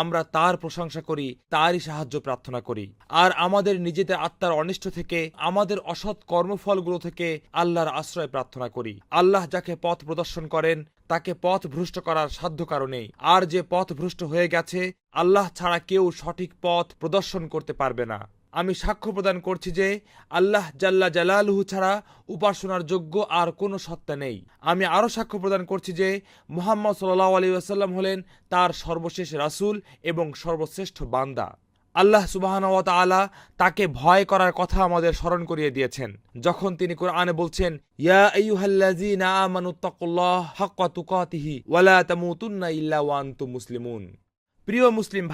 আমরা তার প্রশংসা করি, তারই সাহায্য প্রার্থনা করি, আর আমাদের নিজেদের আত্মার অনিষ্ট থেকে, আমাদের অসৎ কর্মফলগুলো থেকে আল্লাহর আশ্রয় প্রার্থনা করি। আল্লাহ যাকে পথ প্রদর্শন করেন তাকে পথ ভ্রষ্ট করার সাধ্য কারণেই, আর যে পথ ভ্রষ্ট হয়ে গেছে আল্লাহ ছাড়া কেউ সঠিক পথ প্রদর্শন করতে পারবে না। আমি সাক্ষ্য প্রদান করছি যে আল্লাহ জাল্লা জালালুহু ছাড়া উপাসনার যোগ্য আর কোনো সত্তা নেই। আমি আরও সাক্ষ্য প্রদান করছি যে মুহাম্মদ সাল্লাল্লাহু আলাইহি ওয়াসাল্লাম হলেন তার সর্বশেষ রাসূল এবং সর্বশ্রেষ্ঠ বান্দা। আল্লাহ সুবহানাহু ওয়া তাআলা তাকে ভয় করার কথা আমাদের স্মরণ করিয়ে দিয়েছেন যখন তিনি কোরআনে বলছেন, ইয়া আইয়ুহাল্লাযীনা আমানুত্তাকুল্লাহ হাক্কা তুকাতিহি ওয়া লা তামুতুন্না ইল্লা ওয়া আনতুম মুসলিমুন। প্রিয় মুসলিম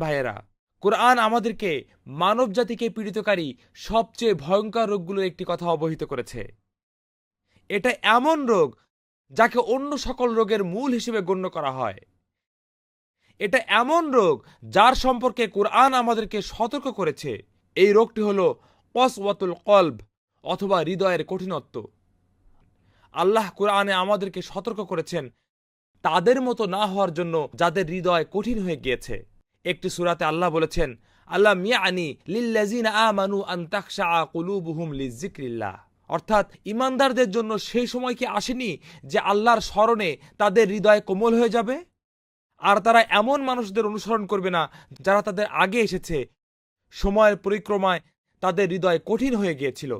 ভাইয়েরা, কোরআন আমাদেরকে মানব জাতিকে পীড়িতকারী সবচেয়ে ভয়ঙ্কর রোগগুলোর একটি কথা অবহিত করেছে। এটা এমন রোগ যাকে অন্য সকল রোগের মূল হিসেবে গণ্য করা হয়। এটা এমন রোগ যার সম্পর্কে কোরআন আমাদেরকে সতর্ক করেছে। এই রোগটি হলো কসওয়াতুল কলব অথবা হৃদয়ের কঠিনত্ব। আল্লাহ কোরআনে আমাদেরকে সতর্ক করেছেন তাদের মতো না হওয়ার জন্য যাদের হৃদয় কঠিন হয়ে গিয়েছে। একটি সূরাতে আল্লাহ বলেছেন, আল্লাহ মিয়ানি লিল্লাযিনা আমানু আন তাখশা কুলুবুহুম লিযিকরিল্লাহ, অর্থাৎ ঈমানদারদের জন্য সেই সময় কি আসেনি যে আল্লাহর স্মরণে তাদের হৃদয় কোমল হয়ে যাবে? আর তারা এমন মানুষদের অনুসরণ করবে না যারা তাদের আগে এসেছে। সময়ের পরিক্রমায় তাদের হৃদয় কঠিন হয়ে গিয়েছিল,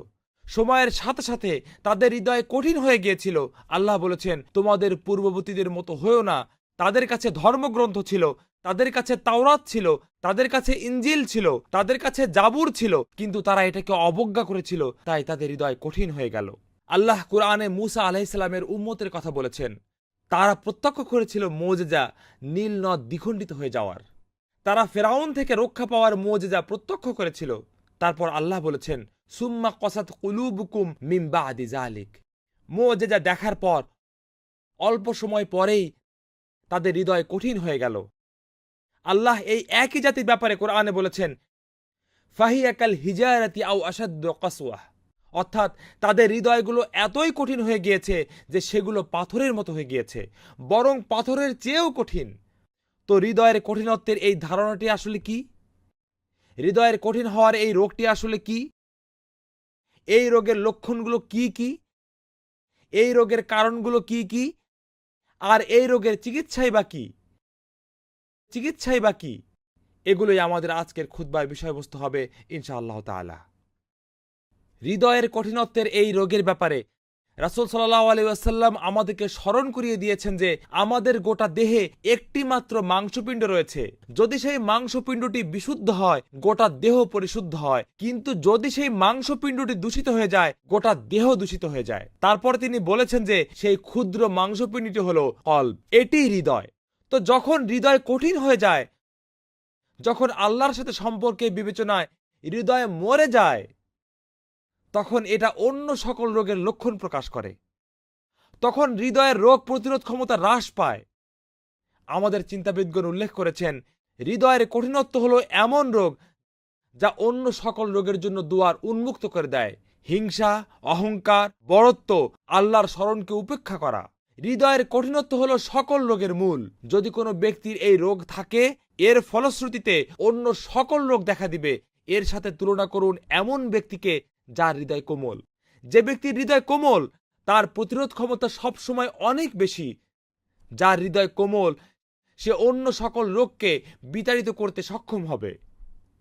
সময়ের সাথে সাথে তাদের হৃদয় কঠিন হয়ে গিয়েছিল। আল্লাহ বলেছেন, তোমাদের পূর্ববর্তীদের মতো হয়েও না। তাদের কাছে ধর্মগ্রন্থ ছিল, তাদের কাছে তাওরাত ছিল, তাদের কাছে ইনজিল ছিল, তাদের কাছে জাবুর ছিল, কিন্তু তারা এটাকে অবজ্ঞা করেছিল, তাই তাদের হৃদয় কঠিন হয়ে গেল। আল্লাহ কুরআনে মূসা আলাইহিস সালামের উম্মতের কথা বলেছেন, তারা প্রত্যক্ষ করেছিল মুজিজা, নীল নদ দ্বিখণ্ডিত হয়ে যাওয়ার। তারা ফেরাউন থেকে রক্ষা পাওয়ার মুজিজা প্রত্যক্ষ করেছিল। তারপর আল্লাহ বলেছেন, সুম্মা কসাত কুলুবুকুম মিন বাদি যালিক, মুজিজা দেখার পর অল্প সময় পরেই তাদের হৃদয় কঠিন হয়ে গেল। আল্লাহ এই একই জাতির ব্যাপারে কোরআনে বলেছেন, ফাহিয়া কাল হিজারাতি আও আশাদ্দু কাসওয়া, অর্থাৎ তাদের হৃদয়গুলো এতই কঠিন হয়ে গিয়েছে যে সেগুলো পাথরের মতো হয়ে গিয়েছে, বরং পাথরের চেয়েও কঠিন। তো হৃদয়ের কঠিনত্বের এই ধারণাটি আসলে কি? হৃদয়ের কঠিন হওয়ার এই রোগটি আসলে কি? এই রোগের লক্ষণগুলো কি কি? এই রোগের কারণগুলো কি কি? আর এই রোগের চিকিৎসাই বা কি? এগুলোই আমাদের আজকের খুতবার বিষয়বস্তু হবে ইনশাআল্লাহ তাআলা। হৃদয়ের কঠিনত্বের এই রোগের ব্যাপারে রাসূল সাল্লাল্লাহু আলাইহি ওয়াসাল্লাম আমাদেরকে স্মরণ করিয়ে দিয়েছেন যে আমাদের গোটা দেহে একটি মাত্র মাংসপিণ্ড রয়েছে। যদি সেই মাংসপিণ্ডটি বিশুদ্ধ হয় গোটা দেহ পরিশুদ্ধ হয়, কিন্তু যদি সেই মাংসপিণ্ডটি দূষিত হয়ে যায় গোটা দেহ দূষিত হয়ে যায়। তারপর তিনি বলেছেন যে সেই ক্ষুদ্র মাংসপিণ্ডটি হলো কলব, এটি হৃদয়। তো যখন হৃদয় কঠিন হয়ে যায়, যখন আল্লাহর সাথে সম্পর্কে বিবেচনায় হৃদয় মরে যায়, তখন এটা অন্য সকল রোগের লক্ষণ প্রকাশ করে। তখন হৃদয়ের রোগ প্রতিরোধ ক্ষমতা হ্রাস পায়। আমাদের চিন্তাবিদগণ উল্লেখ করেছেন, হৃদয়ের কঠিনত্ব হলো এমন রোগ যা অন্য সকল রোগের জন্য দুয়ার উন্মুক্ত করে দেয়। হিংসা, অহংকার, বড়ত্ব, আল্লাহর স্মরণকে উপেক্ষা করা। হৃদয়ের কঠিনত্ব হলো সকল রোগের মূল। যদি কোনো ব্যক্তির এই রোগ থাকে, এর ফলশ্রুতিতে অন্য সকল রোগ দেখা দিবে। এর সাথে তুলনা করুন এমন ব্যক্তিকে যার হৃদয় কোমল। যে ব্যক্তির হৃদয় কোমল তার প্রতিরোধ ক্ষমতা সবসময় অনেক বেশি। যার হৃদয় কোমল সে অন্য সকল রোগকে বিতাড়িত করতে সক্ষম হবে।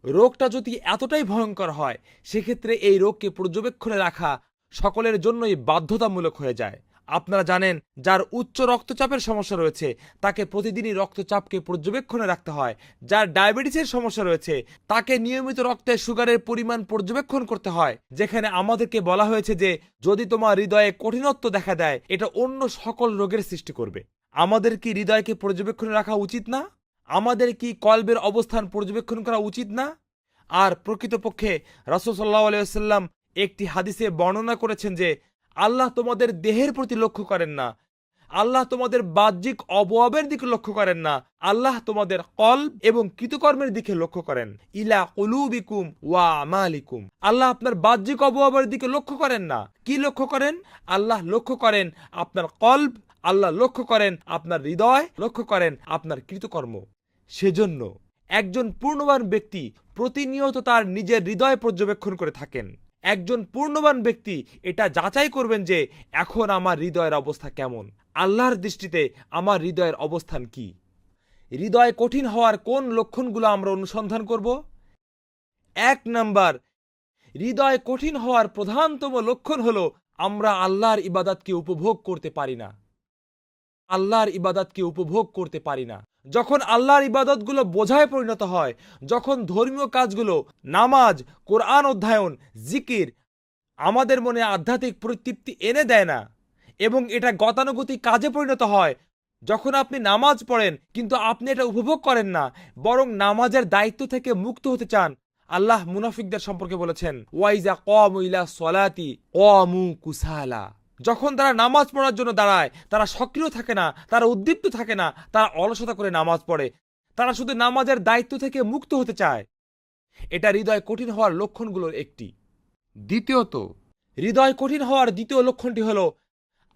রোগটা যদি এতটাই ভয়ঙ্কর হয়, সেক্ষেত্রে এই রোগকে পর্যবেক্ষণে রাখা সকলের জন্যই বাধ্যতামূলক হয়ে যায়। আপনারা জানেন, যার উচ্চ রক্তচাপের সমস্যা রয়েছে তাকে প্রতিদিনই রক্তচাপকে পর্যবেক্ষণে রাখতে হয়। যার ডায়াবেটিসের সমস্যা রয়েছে তাকে নিয়মিত রক্তে সুগারের পরিমাণ পর্যবেক্ষণ করতে হয়। যেখানে আমাদেরকে বলা হয়েছে যে যদি তোমার হৃদয়ে কঠিনত্ব দেখা দেয়, এটা অন্য সকল রোগের সৃষ্টি করবে। আমাদের কি হৃদয়কে পর্যবেক্ষণে রাখা উচিত না? আমাদের কি কলবের অবস্থান পর্যবেক্ষণ করা উচিত না? আর প্রকৃতপক্ষে রাসূল সাল্লাল্লাহু আলাইহি ওয়াসাল্লাম একটি হাদিসে বর্ণনা করেছেন যে আল্লাহ তোমাদের দেহের প্রতি লক্ষ্য করেন না, আল্লাহ তোমাদের বাহ্যিক অবয়বের দিকে লক্ষ্য করেন না, আল্লাহ তোমাদের কলব এবং কৃতকর্মের দিকে লক্ষ্য করেন। ইলা কুলুবিকুম ওয়া আমালিকুম। আল্লাহ আপনার বাহ্যিক অবয়বের দিকে লক্ষ্য করেন না। কি লক্ষ্য করেন? আল্লাহ লক্ষ্য করেন আপনার কলব, আল্লাহ লক্ষ্য করেন আপনার হৃদয়, লক্ষ্য করেন আপনার কৃতকর্ম। সেজন্য একজন পূর্ণবান ব্যক্তি প্রতিনিয়ত তার নিজের হৃদয় পর্যবেক্ষণ করে থাকেন। একজন পূর্ণবান ব্যক্তি এটা যাচাই করবেন যে এখন আমার হৃদয়ের অবস্থা কেমন, আল্লাহর দৃষ্টিতে আমার হৃদয়ের অবস্থান কি। হৃদয় কঠিন হওয়ার কোন লক্ষণগুলো আমরা অনুসন্ধান করব? 1 নাম্বার, হৃদয় কঠিন হওয়ার প্রধানতম লক্ষণ হলো আমরা আল্লাহর ইবাদতকে উপভোগ করতে পারি না। আল্লাহর ইবাদতকে উপভোগ করতে পারি না। যখন আল্লাহর ইবাদতগুলো বোঝায় পরিণত হয়, যখন ধর্মীয় কাজগুলো, নামাজ, কোরআন অধ্যয়ন, জিকির আমাদের মনে আধ্যাত্মিক পরিতৃপ্তি এনে দেয় না এবং এটা গতানুগতিক কাজে পরিণত হয়, যখন আপনি নামাজ পড়েন কিন্তু আপনি এটা উপভোগ করেন না, বরং নামাজের দায়িত্ব থেকে মুক্ত হতে চান, আল্লাহ মুনাফিকদের সম্পর্কে বলেছেন, ওয়াইজা ক্বামু ইলা সলাতি ক্বামু কুসালা। যখন তারা নামাজ পড়ার জন্য দাঁড়ায়, তারা সক্রিয় থাকে না, তারা উদ্দীপ্ত থাকে না, তারা অলসতা করে নামাজ পড়ে, তারা শুধু নামাজের দায়িত্ব থেকে মুক্ত হতে চায়। এটা হৃদয় কঠিন হওয়ার লক্ষণগুলোর একটি। দ্বিতীয়ত, হৃদয় কঠিন হওয়ার দ্বিতীয় লক্ষণটি হলো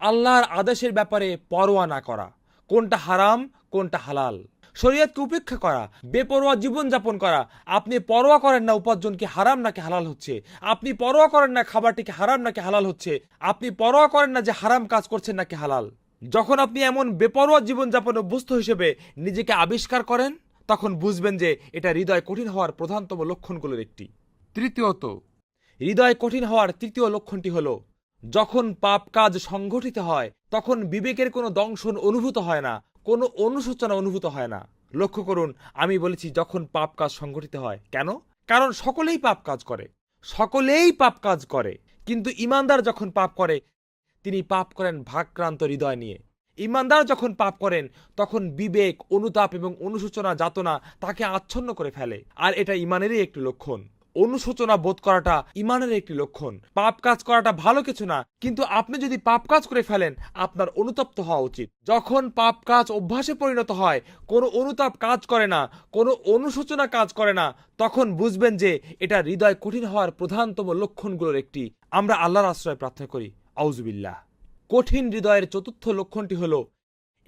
আল্লাহর আদেশের ব্যাপারে পরোয়া না করা। কোনটা হারাম, কোনটা হালাল, শরীয়তকে উপেক্ষা করা, বেপরোয়া জীবনযাপন করা। আপনি পরোয়া করেন না উপার্জন কি হারাম নাকি হালাল হচ্ছে, আপনি পরোয়া করেন না খাবারটি কি হারাম নাকি হালাল হচ্ছে, আপনি পরোয়া করেন না যে হারাম কাজ করছেন নাকি হালাল। যখন আপনি এমন বেপরোয়া জীবনযাপন অভ্যস্ত হিসেবে নিজেকে আবিষ্কার করেন, তখন বুঝবেন যে এটা হৃদয় কঠিন হওয়ার প্রধানতম লক্ষণগুলোর একটি। তৃতীয়ত, হৃদয় কঠিন হওয়ার তৃতীয় লক্ষণটি হলো যখন পাপ কাজ সংঘটিত হয় তখন বিবেকের কোনো দংশন অনুভূত হয় না, কোনো অনুশোচনা অনুভূত হয় না। লক্ষ্য করুন, আমি বলেছি যখন পাপ কাজ সংঘটিত হয়। কেন? কারণ সকলেই পাপ কাজ করে, সকলেই পাপ কাজ করে, কিন্তু ইমানদার যখন পাপ করে তিনি পাপ করেন ভারাক্রান্ত হৃদয় নিয়ে। ইমানদার যখন পাপ করেন তখন বিবেক, অনুতাপ এবং অনুশোচনা যাতনা তাকে আচ্ছন্ন করে ফেলে, আর এটা ইমানেরই একটি লক্ষণ। অনুশোচনা বোধ করাটা ইমানের একটি লক্ষণ। পাপ কাজ করাটা ভালো কিছু না, কিন্তু আপনি যদি পাপ কাজ করে ফেলেন আপনার অনুতপ্ত হওয়া উচিত। যখন পাপ কাজ অভ্যাসে পরিণত হয়, কোনো অনুতাপ কাজ করে না, কোনো অনুশোচনা কাজ করে না, তখন বুঝবেন যে এটা হৃদয় কঠিন হওয়ার প্রধানতম লক্ষণগুলোর একটি। আমরা আল্লাহর আশ্রয় প্রার্থনা করি, আউযুবিল্লাহ। কঠিন হৃদয়ের চতুর্থ লক্ষণটি হলো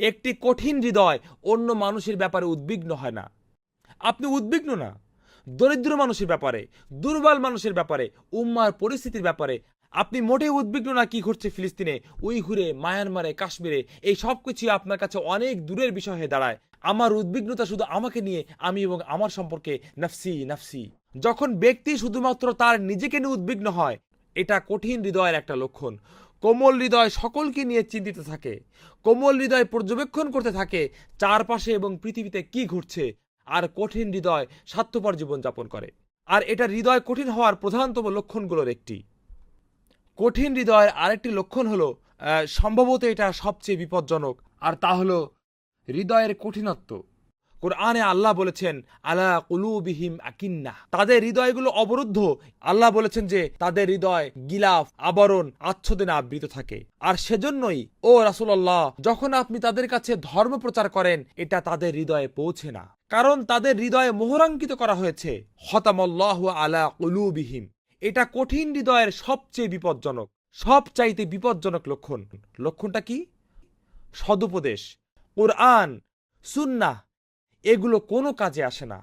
একটি কঠিন হৃদয় অন্য মানুষের ব্যাপারে উদ্বিগ্ন হয় না। আপনি উদ্বিগ্ন না দরিদ্র মানুষের ব্যাপারে, দুর্বল মানুষের ব্যাপারে, উম্মার পরিস্থিতির ব্যাপারে। আপনি মোটেই উদ্বিগ্ন না কি ঘটছে ফিলিস্তিনে, উইঘুরে, মায়ানমারে, কাশ্মীরে। এই সব কিছু আপনার কাছে অনেক দূরের বিষয় হয়ে দাঁড়ায়। আমার উদ্বিগ্নতা শুধু আমাকে নিয়ে, আমি এবং আমার সম্পর্কে, নাফসি নাফসি। যখন ব্যক্তি শুধুমাত্র তার নিজেকে নিয়ে উদ্বিগ্ন হয়, এটা কঠিন হৃদয়ের একটা লক্ষণ। কোমল হৃদয় সকলকে নিয়ে চিন্তিত থাকে, কোমল হৃদয় পর্যবেক্ষণ করতে থাকে চারপাশে এবং পৃথিবীতে কি ঘটছে, আর কঠিন হৃদয় স্বার্থপর জীবনযাপন করে। আর এটা হৃদয় কঠিন হওয়ার প্রধানতম লক্ষণগুলোর একটি। কঠিন হৃদয়ের আরেকটি লক্ষণ হলো, সম্ভবত এটা সবচেয়ে বিপজ্জনক, আর তা হলো হৃদয়ের কঠিনত্ব। কোরআনে আল্লাহ বলেছেন, আলা কুলুবিহিম আকিন্নাহ, তাদের হৃদয়গুলো অবরুদ্ধ। আল্লাহ বলেছেন যে তাদের হৃদয় গিলাফ, আবরণ, আচ্ছাদনে আবৃত থাকে। আর সেজন্যই ও রাসূলুল্লাহ, যখন আপনি তাদের কাছে ধর্ম প্রচার করেন এটা তাদের হৃদয়ে পৌঁছে না, কারণ তাদের হৃদয়ে মোহরাঙ্কিত করা হয়েছে। খতামাল্লাহু আলা কুলুবিহিম, এটা কঠিন হৃদয়ের সবচেয়ে বিপজ্জনক, সবচাইতে বিপজ্জনক লক্ষণ। লক্ষণটা কি? সদুপদেশ, কোরআন, সুন্নাহ, এগুলো কোনো কাজে আসে না।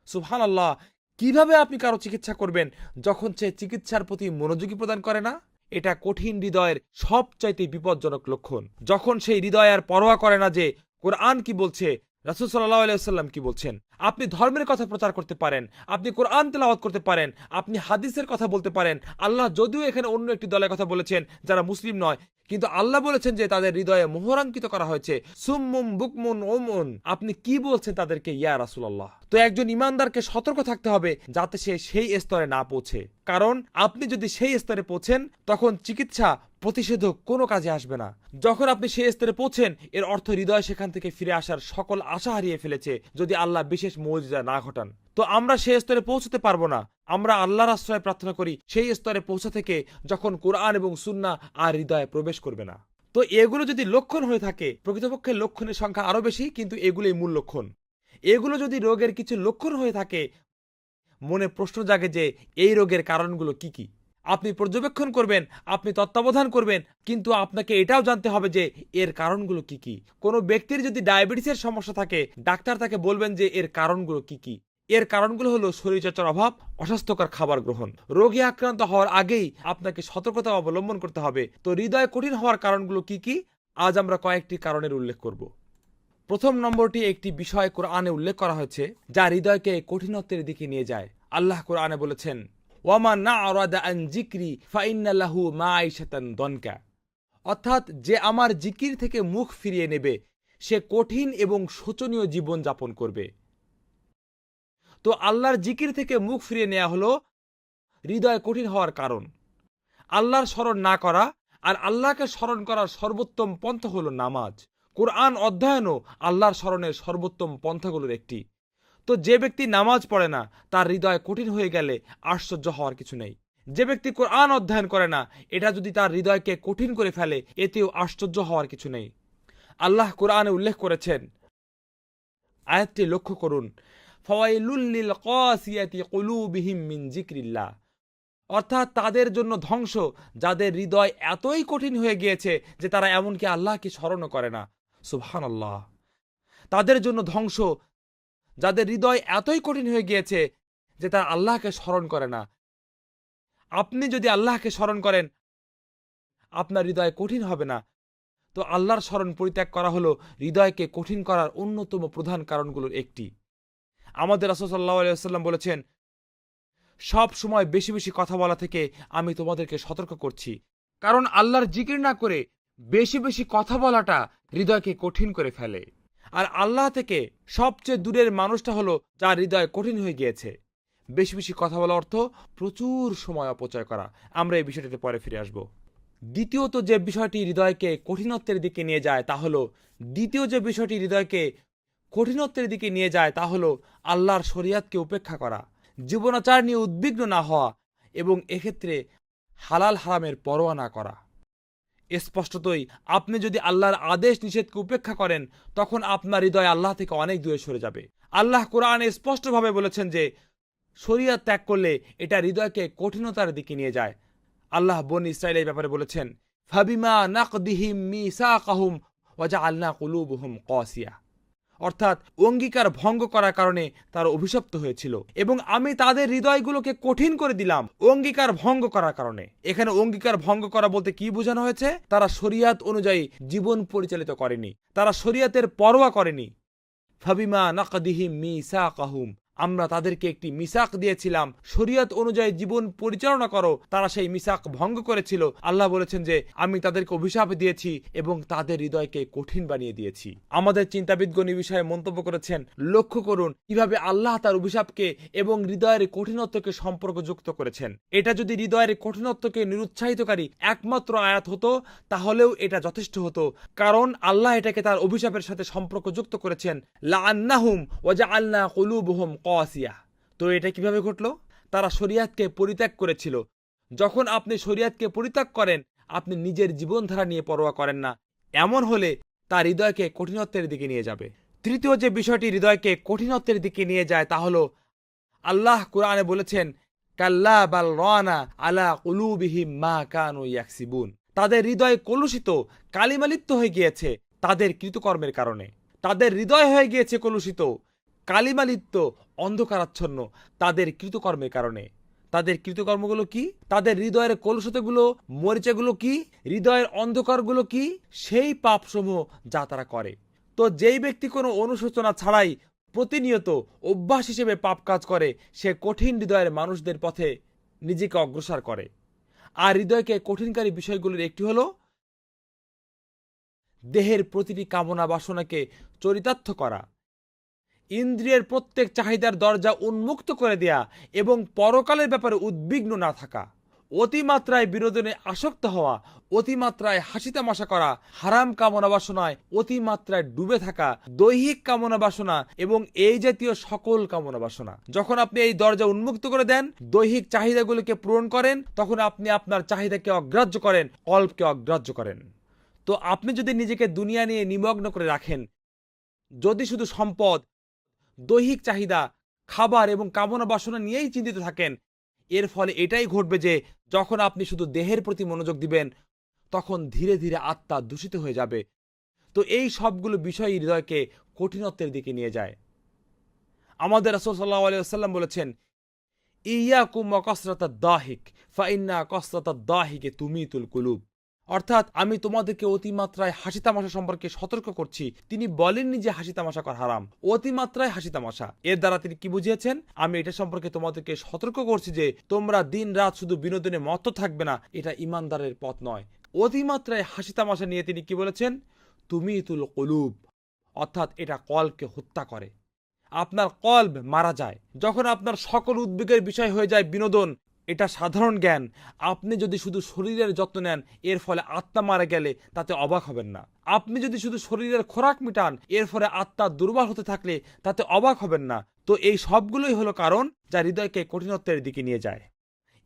সুবহানাল্লাহ, কিভাবে আপনি কারো চিকিৎসা করবেন যখন সে চিকিৎসার প্রতি মনোযোগী প্রদান করে না? এটা কঠিন হৃদয়ের সবচাইতে বিপজ্জনক লক্ষণ। যখন সেই হৃদয় আর পরোয়া করে না যে কোরআন কি বলছে, রাসূল সাল্লাল্লাহু আলাইহি ওয়াসাল্লাম কি বলছেন। আপনি ধর্মের কথা প্রচার করতে পারেন, আপনি কোরআন তেলাওয়াত করতে পারেন, আপনি হাদিসের কথা বলতে পারেন। আল্লাহ যদিও এখানে অন্য একটি দলের কথা বলেছেন যারা মুসলিম নয়, কিন্তু আল্লাহ বলেছেন যে তাদের হৃদয়ে মোহরাঙ্কিত করা হয়েছে। সুম্মুম বুকমুন উমুন, আপনি কি বলছেন তাদেরকে ইয়া রাসূলুল্লাহ? তো একজন ইমানদারকে সতর্ক থাকতে হবে যাতে সে সেই স্তরে না পৌঁছে, কারণ আপনি যদি সেই স্তরে পৌঁছেন তখন চিকিৎসা, প্রতিষেধক কোনো কাজে আসবে না। যখন আপনি সেই স্তরে পৌঁছেন এর অর্থ হৃদয় সেখান থেকে ফিরে আসার সকল আশা হারিয়ে ফেলেছে, যদি আল্লাহ বিশেষ মুজিজা না ঘটান। তো আমরা সেই স্তরে পৌঁছতে পারবো না। আমরা আল্লাহর আশ্রয় প্রার্থনা করি সেই স্তরে পৌঁছা থেকে যখন কোরআন এবং সুন্নাহ আর হৃদয়ে প্রবেশ করবে না। তো এগুলো যদি লক্ষণ হয়ে থাকে, প্রকৃতপক্ষে লক্ষণের সংখ্যা আরো বেশি, কিন্তু এগুলোই মূল লক্ষণ। এগুলো যদি রোগের কিছু লক্ষণ হয়ে থাকে, মনে প্রশ্ন জাগে যে এই রোগের কারণগুলো কি কি। আপনি পর্যবেক্ষণ করবেন, আপনি তত্ত্বাবধান করবেন, কিন্তু আপনাকে এটাও জানতে হবে যে এর কারণগুলো কি কি। কোনো ব্যক্তির যদি ডায়াবেটিসের সমস্যা থাকে, ডাক্তার তাকে বলবেন যে এর কারণগুলো কি কি। এর কারণগুলো হলো শরীরচর্চার অভাব, অস্বাস্থ্যকর খাবার গ্রহণ। রোগে আক্রান্ত হওয়ার আগেই আপনাকে সতর্কতা অবলম্বন করতে হবে। তো হৃদয় কঠিন হওয়ার কারণগুলো কি কি, আজ আমরা কয়েকটি কারণের উল্লেখ করব। প্রথম নম্বরটি একটি বিষয় কোরআনে উল্লেখ করা হয়েছে যা হৃদয়কে কঠিনত্বের দিকে নিয়ে যায়। আল্লাহ কোরআনে বলেছেন, ওয়ামা না'রাদা আন যিকরি ফাইন্না লাহু মাঈশাতান দনকা। অর্থাৎ যে আমার জিকির থেকে মুখ ফিরিয়ে নেবে সে কঠিন এবং শোচনীয় জীবন যাপন করবে। তো আল্লাহর জিকির থেকে মুখ ফিরিয়ে নেওয়া হলো হৃদয় কঠিন হওয়ার কারণ। আল্লাহর স্মরণ না করা আর আল্লাহকে স্মরণ করার সর্বোত্তম পন্থা হলো নামাজ। কোরআন অধ্যয়নও আল্লাহর স্মরণের সর্বোত্তম পন্থাগুলোর একটি। তো যে ব্যক্তি নামাজ পড়ে না তার হৃদয় কঠিন হয়ে গেলে আশ্চর্য হওয়ার কিছু নেই। যে ব্যক্তি কোরআন অধ্যয়ন করে না এটা যদি তার হৃদয়কে কঠিন করে ফেলে এতেও আশ্চর্য হওয়ার কিছু নেই। আল্লাহ কোরআনে উল্লেখ করেছেন, আয়াতটি লক্ষ্য করুন, ফাওয়াইলুল লিল কাসিয়াতি কুলুবিহিম মিন যিকরিল্লাহ। অর্থাৎ তাদের জন্য ধ্বংস যাদের হৃদয় এতই কঠিন হয়ে গিয়েছে যে তারা এমনকি আল্লাহকে স্মরণও করে না। সুবহানাল্লাহ। তাদের জন্য ধ্বংস যাদের হৃদয় এতই কঠিন হয়ে গিয়েছে যে তারা আল্লাহকে স্মরণ করে না। আপনি যদি আল্লাহকে স্মরণ করেন আপনার হৃদয় কঠিন হবে না। তো আল্লাহর স্মরণ পরিত্যাগ করা হলো হৃদয়কে কঠিন করার অন্যতম প্রধান কারণগুলোর একটি। আমাদের রাসূল সাল্লাল্লাহু আলাইহি ওয়াসাল্লাম বলেছেন, সব সময় বেশি বেশি কথা বলা থেকে আমি তোমাদেরকে সতর্ক করছি, কারণ আল্লাহর জিকির না করে বেশি বেশি কথা বলাটা হৃদয়কে কঠিন করে ফেলে। আর আল্লাহ থেকে সবচেয়ে দূরের মানুষটা হলো যার হৃদয় কঠিন হয়ে গিয়েছে। বেশি বেশি কথা বলা অর্থ প্রচুর সময় অপচয় করা। আমরা এই বিষয়টিতে পরে ফিরে আসব। দ্বিতীয়ত যে বিষয়টি হৃদয়কে কঠিনত্বের দিকে নিয়ে যায় তা হলো আল্লাহর শরিয়াতকে উপেক্ষা করা, জীবনাচার নিয়ে উদ্বিগ্ন না হওয়া এবং এক্ষেত্রে হালাল হারামের পরোয়া না করা। স্পষ্টতই আপনি যদি আল্লাহর আদেশ নিষেধকে উপেক্ষা করেন তখন আপনার হৃদয় আল্লাহ থেকে অনেক দূরে সরে যাবে। আল্লাহ কোরআনে স্পষ্টভাবে বলেছেন যে শরিয়াত ত্যাগ করলে এটা হৃদয়কে কঠিনতার দিকে নিয়ে যায়। আল্লাহ বনী ইসরাঈলের ব্যাপারে বলেছেন, ফাবিমা নাকদিহিম মিসাকাহুম ওয়াজআলনা কুলুবুহুম কাসিয়া। অর্থাৎ অঙ্গীকার ভঙ্গ করার কারণে তারা অভিশপ্ত হয়েছিল এবং আমি তাদের হৃদয়গুলোকে কঠিন করে দিলাম অঙ্গীকার ভঙ্গ করার কারণে। এখানে অঙ্গীকার ভঙ্গ করা বলতে কি বোঝানো হয়েছে? তারা শরিয়াত অনুযায়ী জীবন পরিচালিত করেনি, তারা শরিয়াতের পরোয়া করেনি। ফাবিমা নাকদিহিম মিসাকাহুম, আমরা তাদেরকে একটি মিসাক দিয়েছিলাম, শরিয়ত অনুযায়ী জীবন পরিচালনা করো, তারা সেই মিসাক ভঙ্গ করেছিল। আল্লাহ বলেছেন যে আমি তাদেরকে অভিশাপ দিয়েছি এবং তাদের হৃদয়কে কঠিন বানিয়ে দিয়েছি। আমাদের চিন্তাবিদগণ এই বিষয়ে মন্তব্য করেছেন, লক্ষ্য করুন কিভাবে আল্লাহ তার অভিশাপকে এবং হৃদয়ের কঠিনত্বকে সম্পর্কযুক্ত করেছেন। এটা যদি হৃদয়ের কঠিনত্বকে নিরুৎসাহিতকারী একমাত্র আয়াত হতো তাহলেও এটা যথেষ্ট হতো, কারণ আল্লাহ এটাকে তার অভিশাপের সাথে সম্পর্কযুক্ত করেছেন, লাআন্নাহুম ওয়াজআলনা কুলুবুহুম কাসিয়া। তো এটা কিভাবে ঘটলো? তারা শরিয়াতকে পরিত্যাগ করেছিল। যখন আপনি শরিয়াতকে পরিত্যাগ করেন আপনি নিজের জীবনধারা নিয়ে পরোয়া করেন না, এমন হলে তার হৃদয়কে কঠিনত্বের দিকে নিয়ে যাবে। তৃতীয় যে বিষয়টি হৃদয়কে কঠিনত্বের দিকে নিয়ে যায় তা হলো আল্লাহ কোরআনে বলেছেন, কাল্লা বাল রানা আলা কুলুবিহিম মা কানু ইয়াকসিবুন। তাদের হৃদয় কলুষিত, কালিমালিপ্ত হয়ে গিয়েছে তাদের কৃতকর্মের কারণে। তাদের হৃদয় হয়ে গিয়েছে কলুষিত, কালিমালিপ্ত, অন্ধকারাচ্ছন্ন তাদের কৃতকর্মের কারণে। তাদের কৃতকর্মগুলো কি? তাদের হৃদয়ের কলুষিতগুলো, মরিচাগুলো কি? হৃদয়ের অন্ধকারগুলো কি? সেই পাপসমূহ যা তারা করে। তো যেই ব্যক্তি কোনো অনুশোচনা ছাড়াই প্রতিনিয়ত অভ্যাস হিসেবে পাপ কাজ করে সে কঠিন হৃদয়ের মানুষদের পথে নিজেকে অগ্রসর করে। আর হৃদয়কে কঠিনকারী বিষয়গুলির একটি হলো দেহের প্রতিটি কামনা বাসনাকে চরিতার্থ করা, ইন্দ্রিয়ের প্রত্যেক চাহিদার দরজা উন্মুক্ত করে দেয়া এবং পরকালের ব্যাপারে উদ্বিগ্ন না থাকা, অতিমাত্রায় বিনোদনে আসক্ত হওয়া, অতিমাত্রায় হাসি তামাশা করা, হারাম কামনা বাসনায় অতিমাত্রায় ডুবে থাকা, দৈহিক কামনা বাসনা এবং এই জাতীয় সকল কামনা বাসনা। যখন আপনি এই দরজা উন্মুক্ত করে দেন, দৈহিক চাহিদাগুলিকে পূরণ করেন, তখন আপনি আপনার চাহিদাকে অগ্রাহ্য করেন, কল্পকে অগ্রাহ্য করেন। তো আপনি যদি নিজেকে দুনিয়া নিয়ে নিমগ্ন করে রাখেন, যদি শুধু সম্পদ, দৈহিক চাহিদা, খাবার এবং কামনা বাসনা নিয়েই চিন্তিত থাকেন, এর ফলে এটাই ঘটবে যে যখন আপনি শুধু দেহের প্রতি মনোযোগ দিবেন, তখন ধীরে ধীরে আত্মা দূষিত হয়ে যাবে। তো এই সবগুলো বিষয় হৃদয়কে কঠিনত্বের দিকে নিয়ে যায়। আমাদের রাসূল সাল্লাল্লাহু আলাইহি ওয়াসাল্লাম বলেছেন, ইয়াকুম ওয়া কাসরাতাদ দাহিক ফাইন্না কাসরাতাদ দাহিকে তুমিতুল কুলুব। অর্থাৎ আমি তোমাদেরকে অতিমাত্রায় হাসি তামাশা সম্পর্কে সতর্ক করছি। তিনি বলেননি যে হাসি তামাশা করা হারাম, অতিমাত্রায় হাসি তামাশা। এর দ্বারা তিনি কি বুঝিয়েছেন? আমি এটা সম্পর্কে তোমাদেরকে সতর্ক করছি যে তোমরা দিন রাত শুধু বিনোদনে মত্ত থাকবে না, এটা ইমানদারের পথ নয়। অতিমাত্রায় হাসি তামাশা নিয়ে তিনি কি বলেছেন? তুমিতুল কুলুব, অর্থাৎ এটা কলকে হত্যা করে। আপনার কলব মারা যায় যখন আপনার সকল উদ্বেগের বিষয় হয়ে যায় বিনোদন। এটা সাধারণ জ্ঞান। আপনি যদি শুধু শরীরের যত্ন নেন, এর ফলে আত্মা মারা গেলে তাতে অবাক হবেন না। আপনি যদি শুধু শরীরের খোরাক মিটান, এর ফলে আত্মা দুর্বল হতে থাকলে তাতে অবাক হবেন না। তো এই সবগুলোই হলো কারণ যা হৃদয়কে কঠিনত্বের দিকে নিয়ে যায়।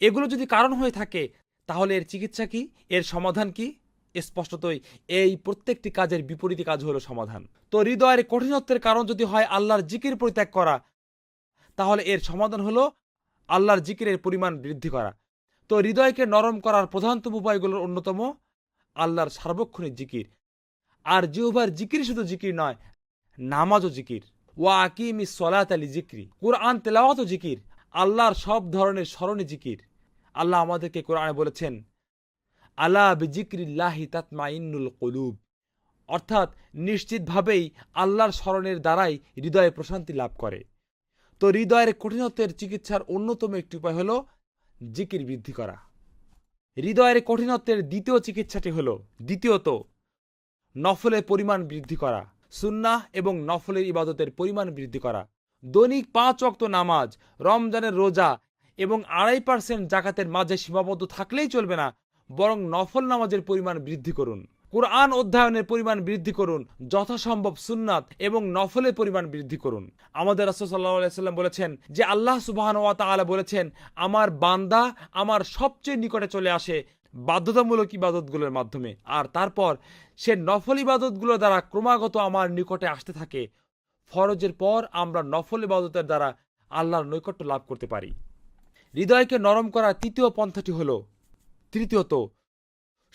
এগুলো যদি কারণ হয়ে থাকে, তাহলে এর চিকিৎসা কি? এর সমাধান কি? স্পষ্টতই এই প্রত্যেকটি কাজের বিপরীত কাজ হলো সমাধান। তো হৃদয়ের কঠিনত্বের কারণ যদি হয় আল্লাহর জিকির পরিত্যাগ করা, তাহলে এর সমাধান হলো আল্লাহর জিকিরের পরিমাণ বৃদ্ধি করা। তো হৃদয়কে নরম করার প্রধানতম উপায়গুলোর অন্যতম আল্লাহর সার্বক্ষণিক জিকির। আর জিহ্বার জিকির শুধু জিকির নয়, নামাজও জিকির। ওয়া আকিমিস সলাতা লিজিকরি, কুরআন তেলাওয়াতও জিকির। আল্লাহর সব ধরনের স্মরণে জিকির। আল্লাহ আমাদেরকে কোরআনে বলেছেন, আলা বিজিক্রিল্লাহি তাতমাইন্নুল কুলুব, অর্থাৎ নিশ্চিতভাবেই আল্লাহর স্মরণের দ্বারাই হৃদয়ে প্রশান্তি লাভ করে। তো হৃদয়ের কঠিনত্বের চিকিৎসার অন্যতম একটি উপায় হলো জিকির বৃদ্ধি করা। হৃদয়ের কঠিনত্বের দ্বিতীয় চিকিৎসাটি হলো দ্বিতীয়ত নফলের পরিমাণ বৃদ্ধি করা। সুন্নাহ এবং নফলের ইবাদতের পরিমাণ বৃদ্ধি করা। দৈনিক 5 ওয়াক্ত নামাজ, রমজানের রোজা এবং 2.5% জাকাতের মাঝে সীমাবদ্ধ থাকলেই চলবে না, বরং নফল নামাজের পরিমাণ বৃদ্ধি করুন। কুরআন অধ্যয়নের পরিমাণ বৃদ্ধি করুন। যথাসম্ভব সুন্নাত এবং নফলের পরিমাণ বৃদ্ধি করুন। আমাদের রাসূল সাল্লাল্লাহু আলাইহি ওয়াসাল্লাম বলেছেন যে আল্লাহ সুবহানাহু ওয়া তাআলা বলেছেন, আমার বান্দা আমার সবচেয়ে নিকটে চলে আসে বাধ্যতামূলক ইবাদতগুলোর মাধ্যমে, আর তারপর সে নফল ইবাদতগুলোর দ্বারা ক্রমাগত আমার নিকটে আসতে থাকে। ফরজের পর আমরা নফল ইবাদতের দ্বারা আল্লাহর নৈকট্য লাভ করতে পারি। হৃদয়কে নরম করার তৃতীয় পন্থাটি হলো তৃতীয়ত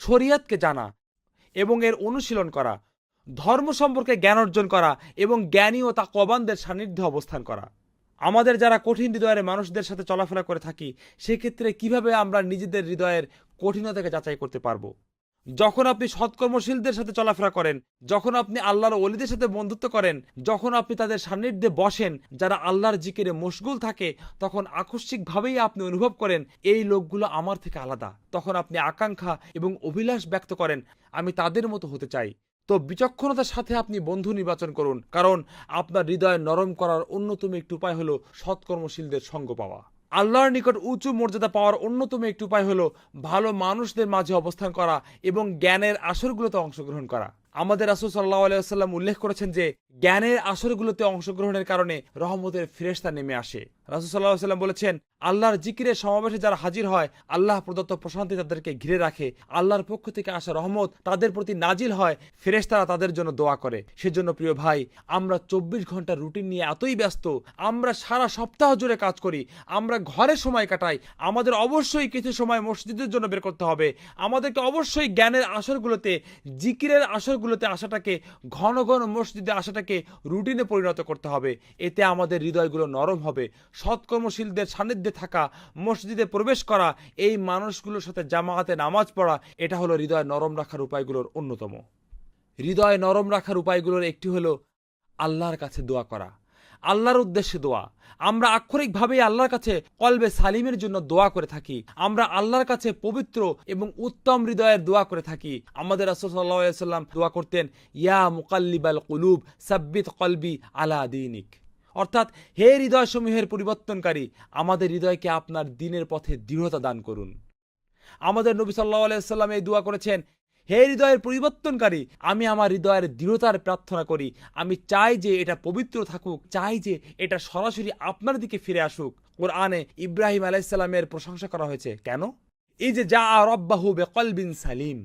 শরিয়তকে জানা এবং এর অনুশীলন করা, ধর্ম সম্পর্কে জ্ঞান অর্জন করা এবং জ্ঞানী ও তাকওয়াবানদের সান্নিধ্যে অবস্থান করা। আমাদের যারা কঠিন হৃদয়ের মানুষদের সাথে চলাফেরা করে থাকি, সেক্ষেত্রে কিভাবে আমরা নিজেদের হৃদয়ের কঠিনতাকে যাচাই করতে পারবো? যখন আপনি সৎকর্মশীলদের সাথে চলাফেরা করেন, যখন আপনি আল্লাহর ওলিদের সাথে বন্ধুত্ব করেন, যখন আপনি তাদের সান্নিধ্যে বসেন যারা আল্লাহর জিকিরে মশগুল থাকে, তখন আকস্মিকভাবেই আপনি অনুভব করেন এই লোকগুলো আমার থেকে আলাদা। তখন আপনি আকাঙ্ক্ষা এবং অভিলাষ ব্যক্ত করেন, আমি তাদের মতো হতে চাই। তো বিচক্ষণতার সাথে আপনি বন্ধু নির্বাচন করুন, কারণ আপনার হৃদয় নরম করার অন্যতম একটি উপায় হলো সৎকর্মশীলদের সঙ্গ পাওয়া। আল্লাহর নিকট উঁচু মর্যাদা পাওয়ার অন্যতম একটি উপায় হলো ভালো মানুষদের মাঝে অবস্থান করা এবং জ্ঞানের আসরগুলোতে অংশগ্রহণ করা। আমাদের রাসূল সাল্লাল্লাহু আলাইহি ওয়াসাল্লাম উল্লেখ করেছেন যে জ্ঞানের আসরগুলোতে অংশগ্রহণের কারণে রহমতের ফেরেশতা নেমে আসে। রাসূল সাল্লাল্লাহু আলাইহি ওয়াসাল্লাম বলেছেন, আল্লাহর জিকিরের সমাবেশে যারা হাজির হয়, আল্লাহ প্রদত্ত প্রশান্তি তাদেরকে ঘিরে রাখে। আল্লাহর পক্ষ থেকে আসা রহমত তাদের প্রতি নাজিল হয়, ফেরেশতারা তাদের জন্য দোয়া করে। সেজন্য প্রিয় ভাই, আমরা 24 ঘন্টার রুটিন নিয়ে এতই ব্যস্ত, আমরা সারা সপ্তাহ জুড়ে কাজ করি, আমরা ঘরে সময় কাটাই। আমাদের অবশ্যই কিছু সময় মসজিদের জন্য বের করতে হবে। আমাদেরকে অবশ্যই জ্ঞানের আসরগুলোতে, জিকিরের আসরগুলোতে আসাটাকে, ঘন ঘন মসজিদে আসাটাকে রুটিনে পরিণত করতে হবে। এতে আমাদের হৃদয়গুলো নরম হবে। সৎকর্মশীলদের সান্নিধ্যে থাকা, মসজিদে প্রবেশ করা, এই মানুষগুলোর সাথে জামায়াতে নামাজ পড়া, এটা হলো হৃদয় নরম রাখার উপায়গুলোর অন্যতম। হৃদয় নরম রাখার উপায়গুলোর একটি হলো আল্লাহর কাছে দোয়া করা, আল্লাহর উদ্দেশ্যে দোয়া। আমরা আক্ষরিকভাবেই আল্লাহর কাছে কলবে সালিমের জন্য দোয়া করে থাকি। আমরা আল্লাহর কাছে পবিত্র এবং উত্তম হৃদয়ের দোয়া করে থাকি। আমাদের রাসূল সাল্লাল্লাহু আলাইহি ওয়াসাল্লাম দোয়া করতেন, ইয়া মুকাল্লিবাল কুলুব সাব্বিত কলবি আলা দীনিক, অর্থাৎ হে হৃদয় সমূহের পরিবর্তনকারী, আমাদের হৃদয়কে আপনার দ্বীনের পথে দৃঢ়তা দান করুন। আমাদের নবী সাল্লাল্লাহু আলাইহি ওয়াসাল্লাম এই দোয়া করেছেন, হে হৃদয়ের পরিবর্তনকারী, আমি আমার হৃদয়ের দৃঢ়তার প্রার্থনা করি। আমি চাই যে এটা পবিত্র থাকুক, চাই যে এটা সরাসরি আপনার দিকে ফিরে আসুক। কোরআনে ইব্রাহিম আলাইহিস সালামের প্রশংসা করা হয়েছে কেন? এই যে যা রব্বাহু বিকলবিন সালিম,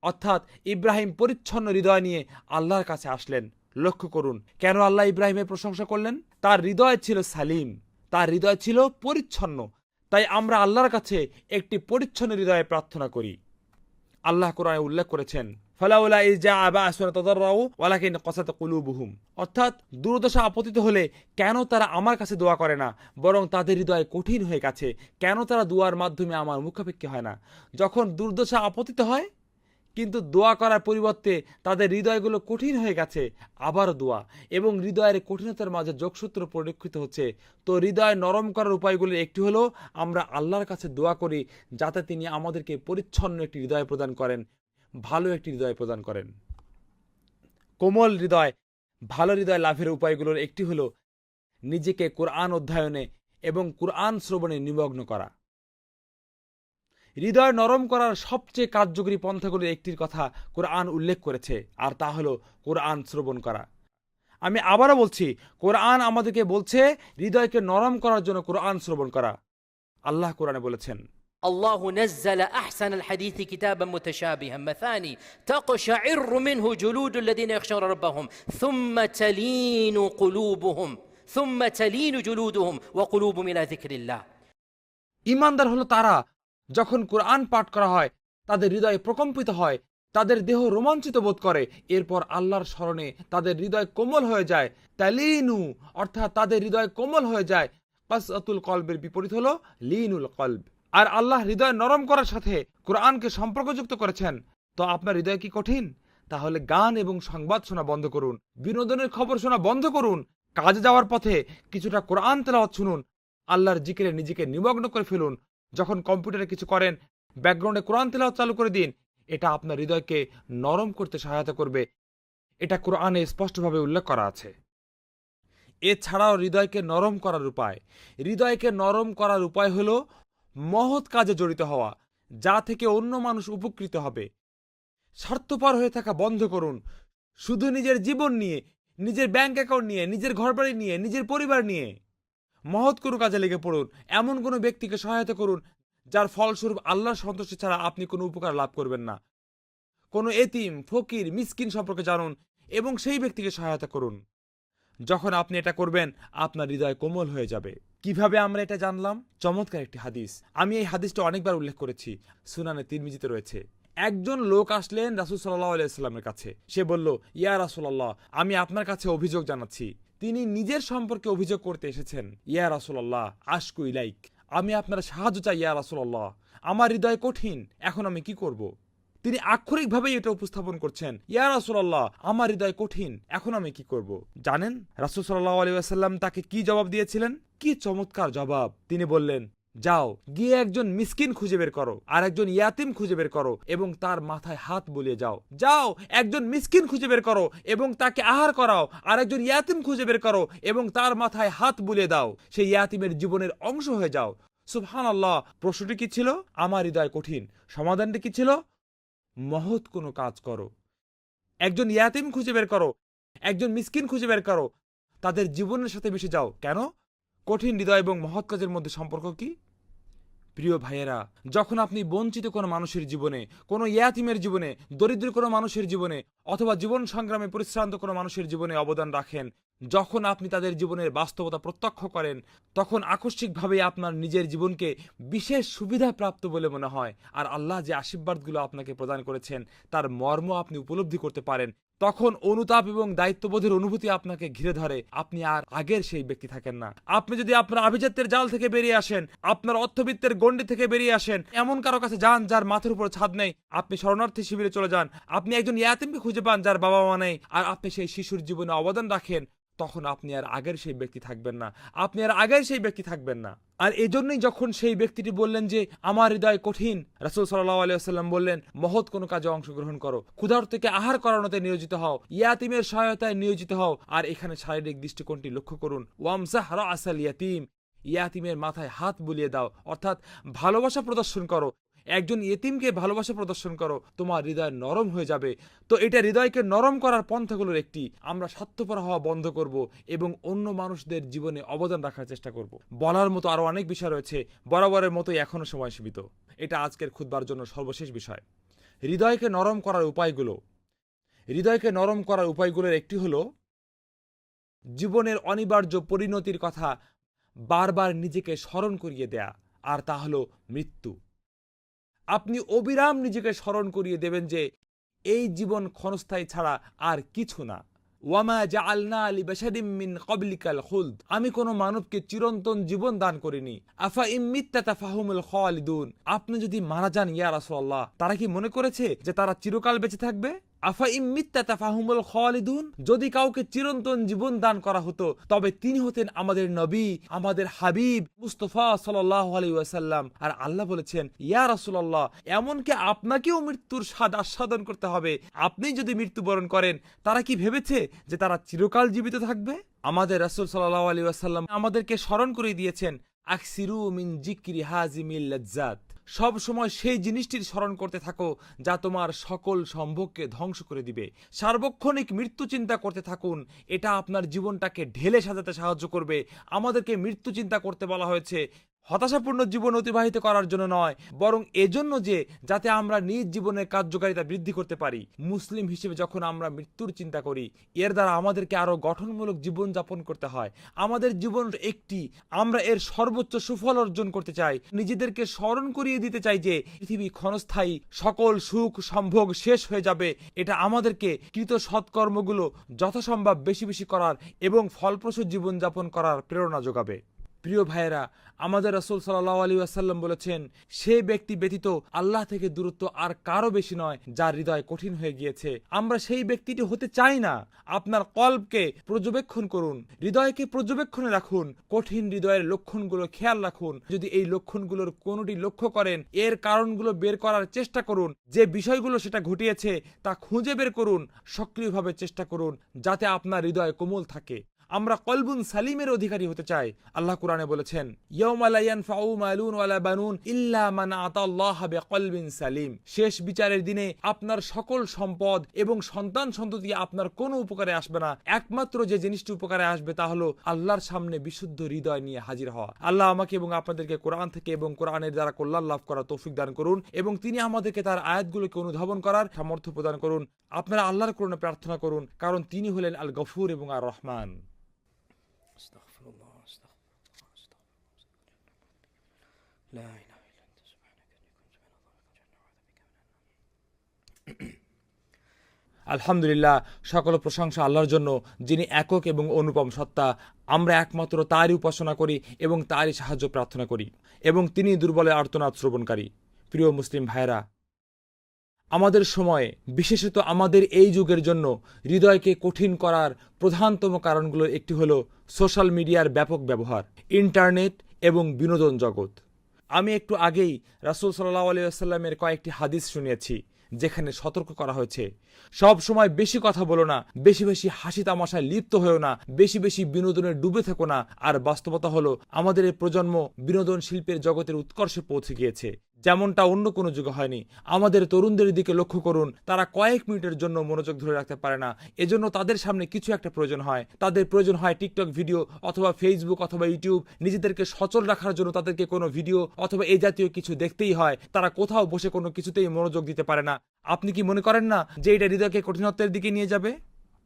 অর্থাৎ ইব্রাহিম পরিচ্ছন্ন হৃদয় নিয়ে আল্লাহর কাছে আসলেন। লক্ষ্য করুন কেন আল্লাহ ইব্রাহিমের প্রশংসা করলেন। তার হৃদয় ছিল সালিম, তার হৃদয় ছিল পরিচ্ছন্ন, তাই আমরা আল্লাহর কাছে একটি পরিচ্ছন্ন হৃদয়ে প্রার্থনা করি। আল্লাহ কোরআনে উল্লেখ করেছেন, ফালাউলা ইজ জাআ বা'সুনা তাদাররাউ ওয়ালাকিন কাসাত কুলুবুহুম, অর্থাৎ দুর্দশা আপতিত হলে কেন তারা আমার কাছে দোয়া করে না, বরং তাদের হৃদয় কঠিন হয়ে গেছে। কেন তারা দোয়ার মাধ্যমে আমার মুখাপেক্ষী হয় না? যখন দুর্দশা আপতিত হয় কিন্তু দোয়া করার পরিবর্তে তাদের হৃদয়গুলো কঠিন হয়ে গেছে, আবারও দোয়া এবং হৃদয়ের কঠিনতার মাঝে যোগসূত্র পরিলক্ষিত হচ্ছে। তো হৃদয় নরম করার উপায়গুলির একটি হলো আমরা আল্লাহর কাছে দোয়া করি যাতে তিনি আমাদেরকে পরিচ্ছন্ন একটি হৃদয় প্রদান করেন, ভালো একটি হৃদয় প্রদান করেন। কোমল হৃদয়, ভালো হৃদয় লাভের উপায়গুলোর একটি হলো নিজেকে কোরআন অধ্যয়নে এবং কোরআন শ্রবণে নিমগ্ন করা। হৃদয় নরম করার সবচেয়ে কার্যকরী পন্থাগুলির একটির কথা কোরআন উল্লেখ করেছে, আর তা হলো কোরআন শ্রবণ করা। আমি আবারও বলছি, কোরআন আমাদেরকে বলছে হৃদয়কে নরম করার জন্য কোরআন শ্রবণ করা। আল্লাহ কোরআনে বলেছেন, الله نزل أحسن الحديث كتابا متشابها مثاني تقشعر منه جلود الذين يخشون ربهم ثم تلين جلودهم وقلوبهم إلى ذكر الله। ঈমানদার হলো তারা যখন কোরআন পাঠ করা হয় তাদের হৃদয় প্রকম্পিত হয়, তাদের দেহ রোমাঞ্চিত বোধ করে, এরপর আল্লাহর স্মরণে তাদের হৃদয় কোমল হয়ে যায়। তালিনু অর্থাৎ তাদের হৃদয় কোমল হয়ে যায়। কাসআতুল কলবের বিপরীত হলো লিনুল কলব। আর আল্লাহ হৃদয় নরম করার সাথে কোরআনকে সম্পর্কযুক্ত করেছেন। তো আপনার হৃদয় কি কঠিন? তাহলে গান এবং সংবাদ শোনা বন্ধ করুন, বিনোদনের খবর শোনা বন্ধ করুন, কাজে যাওয়ার পথে কিছুটা কোরআন তেলাওয়াত শুনুন, আল্লাহর জিকিরে নিজেকে নিমগ্ন করে ফেলুন। যখন কম্পিউটারে কিছু করেন ব্যাকগ্রাউন্ডে কোরআন তেলাওয়াত চালু করে দিন। এটা আপনার হৃদয়কে নরম করতে সহায়তা করবে। এটা কোরআনে স্পষ্টভাবে উল্লেখ করা আছে। এছাড়াও হৃদয়কে নরম করার উপায় হলো মহৎ কাজে জড়িত হওয়া, যা থেকে অন্য মানুষ উপকৃত হবে। স্বার্থপর হয়ে থাকা বন্ধ করুন। শুধু নিজের জীবন নিয়ে, নিজের ব্যাংক অ্যাকাউন্ট নিয়ে, নিজের ঘরবাড়ি নিয়ে, নিজের পরিবার নিয়ে মহৎ কোনো কাজে লেগে পড়ুন। এমন কোনো ব্যক্তিকে সহায়তা করুন যার ফলস্বরূপ আল্লাহর সন্তুষ্টি ছাড়া আপনি কোনো উপকার লাভ করবেন না। কোনো এতিম, ফকির, মিসকিন সম্পর্কে জানুন এবং সেই ব্যক্তিকে সহায়তা করুন। যখন আপনি এটা করবেন আপনার হৃদয় কোমল হয়ে যাবে। কিভাবে আমরা এটা জানলাম? চমৎকার একটি হাদিস, আমি এই হাদিসটা অনেকবার উল্লেখ করেছি, সুনানে তিরমিজিতে রয়েছে। একজন লোক আসলেন রাসূল সাল্লাল্লাহু আলাইহি ওয়াসাল্লামের কাছে। সে বলল, ইয়া রাসূলুল্লাহ, আমি আপনার কাছে অভিযোগ জানাচ্ছি। তিনি নিজের সম্পর্কে অভিযোগ করতে এসেছেন। ইয়া রাসূলুল্লাহ, আশকু ইলাইক, আমি আপনার সাহায্য চাই ইয়া রাসূলুল্লাহ, আমার হৃদয় কঠিন, এখন আমি কি করব? তিনি আক্ষরিকভাবেই এটা উপস্থাপন করছেন, ইয়া রাসূলুল্লাহ, আমার হৃদয় কঠিন, এখন আমি কি করব? জানেন রাসূল সাল্লাল্লাহু আলাইহি ওয়াসাল্লাম তাকে কি জবাব দিয়েছিলেন? কি চমৎকার জবাব! তিনি বললেন, যাও গিয়ে একজন মিসকিন খুঁজে বের করো, আর একজন ইয়াতিম খুঁজে বের করো এবং তার মাথায় হাত বুলিয়ে যাও। যাও একজন মিসকিন খুঁজে বের করো এবং তাকে আহার করাও, আর একজন ইয়াতিম খুঁজে বের করো এবং তার মাথায় হাত বুলিয়ে দাও। সেই ইয়াতিমের জীবনের অংশ হয়ে যাও। সুবহানাল্লাহ। প্রশ্নটি কি ছিল? আমার হৃদয় কঠিন। সমাধানটি কি ছিল? মহৎ কোনো কাজ করো। একজন ইয়াতিম খুঁজে বের করো, একজন মিসকিন খুঁজে বের করো, তাদের জীবনের সাথে মিশে যাও। কেন? কঠিন হৃদয় এবং মহৎ কাজের মধ্যে সম্পর্ক কি? প্রিয় ভাইয়েরা, যখন আপনি বঞ্চিত কোনো মানুষের জীবনে, কোনো ইয়াতিমের জীবনে, দরিদ্র কোনো মানুষের জীবনে অথবা জীবন সংগ্রামে পরিশ্রান্ত কোনো মানুষের জীবনে অবদান রাখেন, যখন আপনি তাদের জীবনের বাস্তবতা প্রত্যক্ষ করেন, তখন আকস্মিকভাবে আপনার নিজের জীবনকে বিশেষ সুবিধাপ্রাপ্ত বলে মনে হয়। আর আল্লাহ যে আশীর্বাদগুলো আপনাকে প্রদান করেছেন তার মর্ম আপনি উপলব্ধি করতে পারেন। তখন অনুতাপ এবং দায়িত্ববোধের অনুভূতি আপনাকে ঘিরে ধরে। আপনি আর আগের সেই ব্যক্তি থাকেন না। আপনি যদি আপনার আভিজাত্যের জাল থেকে বেরিয়ে আসেন, আপনার অর্থবিত্তের গণ্ডি থেকে বেরিয়ে আসেন, এমন কারো কাছে যান যার মাথার উপর ছাদ নেই, আপনি শরণার্থী শিবিরে চলে যান, আপনি একজন ইয়াতিমকে খুঁজে পান যার বাবা মা নেই, আর আপনি সেই শিশুর জীবনে অবদান রাখেন, তখন আপনি আর আগের সেই ব্যক্তি থাকবেন না। আর এজন্যই যখন সেই ব্যক্তিটি বললেন যে আমার হৃদয় কঠিন, রাসূল সাল্লাল্লাহু আলাইহি ওয়াসাল্লাম বললেন, মহৎ কোনো কাজে অংশগ্রহণ করো, ক্ষুধার্তকে আহার করানোতে নিয়োজিত হও, ইয়াতিমের সহায়তায় নিয়োজিত হও। আর এখানে শারীরিক দৃষ্টিকোণটি লক্ষ্য করুন, ওয়ামসাহ রাসাল ইয়াতিম, ইয়াতিমের মাথায় হাত বুলিয়ে দাও, অর্থাৎ ভালোবাসা প্রদর্শন করো। একজন ইয়েতিমকে ভালোবাসা প্রদর্শন করো, তোমার হৃদয় নরম হয়ে যাবে। তো এটা হৃদয়কে নরম করার পন্থাগুলোর একটি। আমরা স্বার্থপর হওয়া বন্ধ করব এবং অন্য মানুষদের জীবনে অবদান রাখার চেষ্টা করব। বলার মতো আরো অনেক বিষয় রয়েছে, বরাবরের মতোই এখনো সময় সীমিত। এটা আজকের খুতবার জন্য সর্বশেষ বিষয়। হৃদয়কে নরম করার উপায়গুলোর একটি হলো জীবনের অনিবার্য পরিণতির কথা বারবার নিজেকে স্মরণ করিয়ে দেয়া। আর তা হলো মৃত্যু। আপনি অবিরাম নিজেকে স্মরণ করিয়ে দেবেন যে এই জীবন ক্ষণস্থায়ী ছাড়া আর কিছু না। ওয়ামা জাআলনা লিবাশারিম মিন ক্বাবলিকাল খুলদ, আমি কোনো মানবকে চিরন্তন জীবন দান করিনি। আফা ইম মিত্তা তাফাহুমুল খালিদুন, আপনি যদি মারা যান ইয়া রাসূলুল্লাহ, তারা কি মনে করেছে যে তারা চিরকাল বেঁচে থাকবে? আফা ইম মিত্তা তাফাহুমুল খালিদুন, যদি কাউকে চিরন্তন জীবন দান করা হতো তবে তিনি হতেন আমাদের নবী, আমাদের হাবিব মুস্তাফা সাল্লাল্লাহু আলাইহি ওয়াসাল্লাম। আর আল্লাহ বলেছেন, ইয়া রাসূলুল্লাহ, এমনকি আপনাকেও মৃত্যুর স্বাদ আস্বাদন করতে হবে। আপনি যদি মৃত্যুবরণ করেন, তারা কি ভেবেছে যে তারা চিরকাল জীবিত থাকবে? আমাদের রাসূল সাল্লাল্লাহু আলাইহি ওয়াসাল্লাম আমাদেরকে স্মরণ করে দিয়েছেন, আকসিরু মিন যিকরি হাজিমিল লাজ্জাত, সব সময় সেই জিনিসটির স্মরণ করতে থাকো যা তোমার সকল সম্ভোগকে ধ্বংস করে দিবে। সার্বক্ষণিক মৃত্যু চিন্তা করতে থাকুন, এটা আপনার জীবনটাকে ঢেলে সাজাতে সাহায্য করবে। আমাদেরকে মৃত্যু চিন্তা করতে বলা হয়েছে হতাশাপূর্ণ জীবন অতিবাহিত করার জন্য নয়, বরং এজন্য যে যাতে আমরা নিজ জীবনের কার্যকারিতা বৃদ্ধি করতে পারি। মুসলিম হিসেবে যখন আমরা মৃত্যুর চিন্তা করি, এর দ্বারা আমাদেরকে আরো গঠনমূলক জীবন যাপন করতে হয়। আমাদের জীবন একটি, আমরা এর সর্বোচ্চ সুফল অর্জন করতে চাই। নিজেদেরকে স্মরণ করিয়ে দিতে চাই যে পৃথিবী ক্ষণস্থায়ী, সকল সুখ সম্ভোগ শেষ হয়ে যাবে। এটা আমাদেরকে কৃত সৎকর্মগুলো যথাসম্ভব বেশি বেশি করার এবং ফলপ্রসূ জীবনযাপন করার প্রেরণা যোগাবে। প্রিয় ভাইয়েরা, আমাদের রাসূল সাল্লাল্লাহু আলাইহি ওয়াসাল্লাম বলেছেন, সে ব্যক্তি ব্যতীত আল্লাহ থেকে দূরত্ব আর কারো বেশি নয় যার হৃদয় কঠিন হয়ে গিয়েছে। আমরা সেই ব্যক্তিটি হতে চাই না। আপনার কলবকে পর্যবেক্ষণ করুন, হৃদয়কে পর্যবেক্ষণে রাখুন, কঠিন হৃদয়ের লক্ষণগুলো খেয়াল রাখুন। যদি এই লক্ষণগুলোর কোনোটি লক্ষ্য করেন, এর কারণগুলো বের করার চেষ্টা করুন। যে বিষয়গুলো সেটা ঘটিয়েছে তা খুঁজে বের করুন, সক্রিয়ভাবে চেষ্টা করুন যাতে আপনার হৃদয় কোমল থাকে। আমরা কলবুন সালিমের অধিকারী হতে চাই। আল্লাহ কুরআনে বলেছেন, ইয়াউমা লা ইয়ানফাউ মালুন ওয়ালা বানুন ইল্লা মান আতাল্লাহা বিকলবিন সালিম, শেষ বিচারের দিনে আপনার সকল সম্পদ এবং সন্তান সন্ততি আপনার কোনো উপকারে আসবে না। একমাত্র যে জিনিসটি উপকারে আসবে তা হলো আল্লাহর সামনে বিশুদ্ধ হৃদয় নিয়ে হাজির হওয়া। আল্লাহ আমাকে এবং আপনাদেরকে কোরআন থেকে এবং কোরআনের দ্বারা কল্যাণ লাভ করার তৌফিক দান করুন এবং তিনি আমাদেরকে তার আয়াতগুলোকে অনুধাবন করার সামর্থ্য প্রদান করুন। আপনারা আল্লাহর কোরআনে প্রার্থনা করুন, কারণ তিনি হলেন আল গফুর এবং আর রহমান। استغفر الله استغفر الله استغفر الله لا اله الا انت سبحانك اني كنت من الظالمين واعوذ بك من আলহামদুলিল্লাহ, সকল প্রশংসা আল্লাহর জন্য, যিনি একক এবং অনুপম সত্তা। আমরা একমাত্র তারই উপাসনা করি এবং তারই সাহায্য প্রার্থনা করি এবং তিনি দুর্বলের আর্তনাদ শ্রবণকারী। প্রিয় মুসলিম ভাইরা, আমাদের সময়ে, বিশেষত আমাদের এই যুগের জন্য হৃদয়কে কঠিন করার প্রধানতম কারণগুলোর একটি হলো সোশ্যাল মিডিয়ার ব্যাপক ব্যবহার, ইন্টারনেট এবং বিনোদন জগৎ। আমি একটু আগেই রাসূল সাল্লাল্লাহু আলাইহি ওয়াসাল্লামের কয়েকটি হাদিস শুনিয়েছি, যেখানে সতর্ক করা হয়েছে, সব সময় বেশি কথা বলো না, বেশি বেশি হাসি তামাশায় লিপ্ত হয়েও না, বেশি বেশি বিনোদনে ডুবে থেকো না। আর বাস্তবতা হলো, আমাদের এই প্রজন্ম বিনোদন শিল্পের জগতের উৎকর্ষে পৌঁছে গিয়েছে, যেমনটা অন্য কোনো যুগে হয়নি। আমাদের তরুণদের দিকে লক্ষ্য করুন, তারা কয়েক মিনিটের জন্য মনোযোগ ধরে রাখতে পারে না। এজন্য তাদের সামনে কিছু একটা প্রয়োজন হয়। তাদের প্রয়োজন হয় টিকটক ভিডিও অথবা ফেসবুক অথবা ইউটিউব। নিজেদেরকে সচল রাখার জন্য তাদেরকে কোনো ভিডিও অথবা এই জাতীয় কিছু দেখতেই হয়। তারা কোথাও বসে কোনো কিছুতেই মনোযোগ দিতে পারে না। আপনি কি মনে করেন না যে এটা হৃদয়কে কঠিনত্বের দিকে নিয়ে যাবে?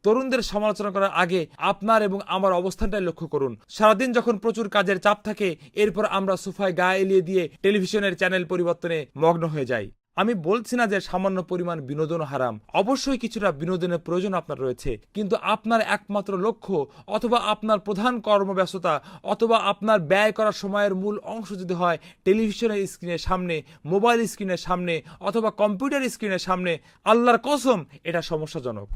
তরুণদের সমালোচনা করার আগে আপনার এবং আমার অবস্থানটাই লক্ষ্য করুন। সারাদিন যখন প্রচুর কাজের চাপ থাকে, এরপর আমরা সোফায় গা এলিয়ে দিয়ে টেলিভিশনের চ্যানেল পরিবর্তনে মগ্ন হয়ে যাই। আমি বলছি না যে সামান্য পরিমাণ বিনোদন হারাম, অবশ্যই কিছুটা বিনোদনের প্রয়োজন আপনার রয়েছে, কিন্তু আপনার একমাত্র লক্ষ্য অথবা আপনার প্রধান কর্মব্যস্ততা অথবা আপনার ব্যয় করার সময়ের মূল অংশ যদি হয় টেলিভিশনের স্ক্রিনের সামনে, মোবাইল স্ক্রিনের সামনে অথবা কম্পিউটার স্ক্রিনের সামনে, আল্লাহর কসম এটা সমস্যাজনক।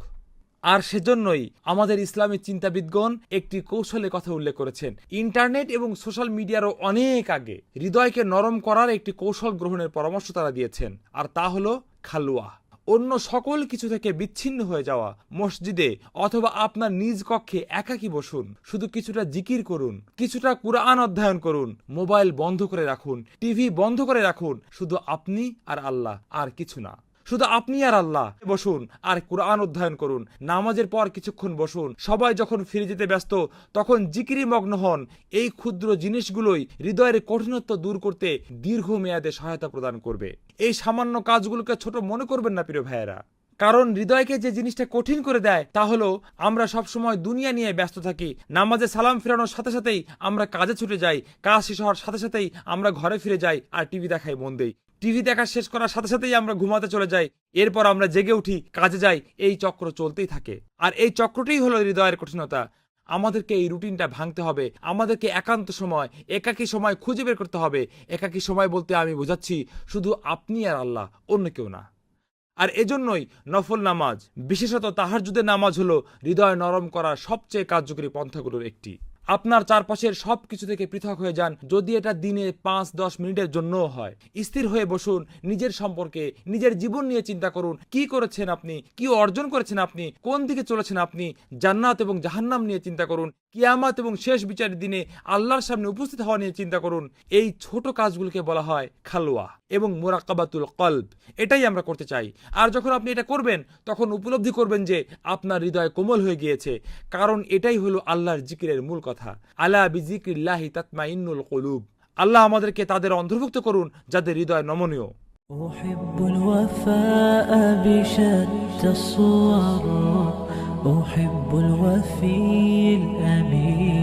আর সেজন্যই আমাদের ইসলামী চিন্তাবিদগণ একটি কৌশলের কথা উল্লেখ করেছেন। ইন্টারনেট এবং সোশ্যাল মিডিয়ারও অনেক আগে হৃদয়কে নরম করার একটি কৌশল গ্রহণের পরামর্শ তারা দিয়েছেন, আর তা হলো খালওয়া, অন্য সকল কিছু থেকে বিচ্ছিন্ন হয়ে যাওয়া। মসজিদে অথবা আপনার নিজ কক্ষে একাকী বসুন, শুধু কিছুটা জিকির করুন, কিছুটা কুরআন অধ্যয়ন করুন, মোবাইল বন্ধ করে রাখুন, টিভি বন্ধ করে রাখুন, শুধু আপনি আর আল্লাহ, আর কিছু না। শুধু আপনি আর আল্লাহ বসুন আর কুরআন অধ্যয়ন করুন। নামাজের পর কিছুক্ষণ বসুন। সবাই যখন ফিরে যেতে ব্যস্ত, তখন জিকিরে মগ্ন হন। এই ক্ষুদ্র জিনিসগুলোই হৃদয়ের কঠিনত্ব দূর করতে দীর্ঘমেয়াদে সহায়তা প্রদান করবে। এই সামান্য কাজগুলোকে ছোট মনে করবেন না প্রিয় ভাইয়েরা, কারণ হৃদয়কে যে জিনিসটা কঠিন করে দেয় তা হলো আমরা সবসময় দুনিয়া নিয়ে ব্যস্ত থাকি। নামাজে সালাম ফেরানোর সাথে সাথেই আমরা কাজে ছুটে যাই, কাজ শেষ হওয়ার সাথে সাথেই আমরা ঘরে ফিরে যাই আর টিভি দেখাই মন দেই। টিভি দেখা শেষ করার সাথে সাথেই আমরা ঘুমাতে চলে যাই, এরপর আমরা জেগে উঠি, কাজে যাই, এই চক্র চলতেই থাকে। আর এই চক্রটাই হলো হৃদয়ের কঠিনতা। আমাদেরকে এই রুটিনটা ভাঙতে হবে, আমাদেরকে একান্ত সময়, একাকী সময় খুঁজে বের করতে হবে। একাকী সময় বলতে আমি বোঝাচ্ছি শুধু আপনি আর আল্লাহ, অন্য কেউ না। আর এজন্যই নফল নামাজ, বিশেষত তাহাজ্জুদের নামাজ হলো হৃদয় নরম করার সবচেয়ে কার্যকরী পন্থাগুলোর একটি। আপনার চারপাশের সব কিছু থেকে পৃথক হয়ে যান, যদি এটা দিনে 5-10 মিনিটের জন্যও হয়। স্থির হয়ে বসুন, নিজের সম্পর্কে, নিজের জীবন নিয়ে চিন্তা করুন। কি করেছেন আপনি, কি অর্জন করেছেন আপনি, কোন দিকে চলেছেন আপনি। জান্নাত এবং জাহান্নাম নিয়ে চিন্তা করুন। কিয়ামত এবং শেষ বিচারের দিনে আল্লাহর সামনে উপস্থিত হওয়া নিয়ে চিন্তা করুন। এই ছোট কাজগুলোকে বলা হয় খালওয়া এবং মুরাকাবাতুল কলব। এটাই আমরা করতে চাই। আর যখন আপনি এটা করবেন তখন উপলব্ধি করবেন যে আপনার হৃদয় কোমল হয়ে গিয়েছে, কারণ এটাই হলো আল্লাহর জিকিরের মূল কথা। আলা বিজিকিল্লাহি তাতমাইন্নুল কুলুব। আল্লাহ আমাদেরকে তাদের অন্তর্ভুক্ত করুন যাদের হৃদয় নমনীয়। أحب الوفاء بشتى الصور، أحب الوفي الأمين.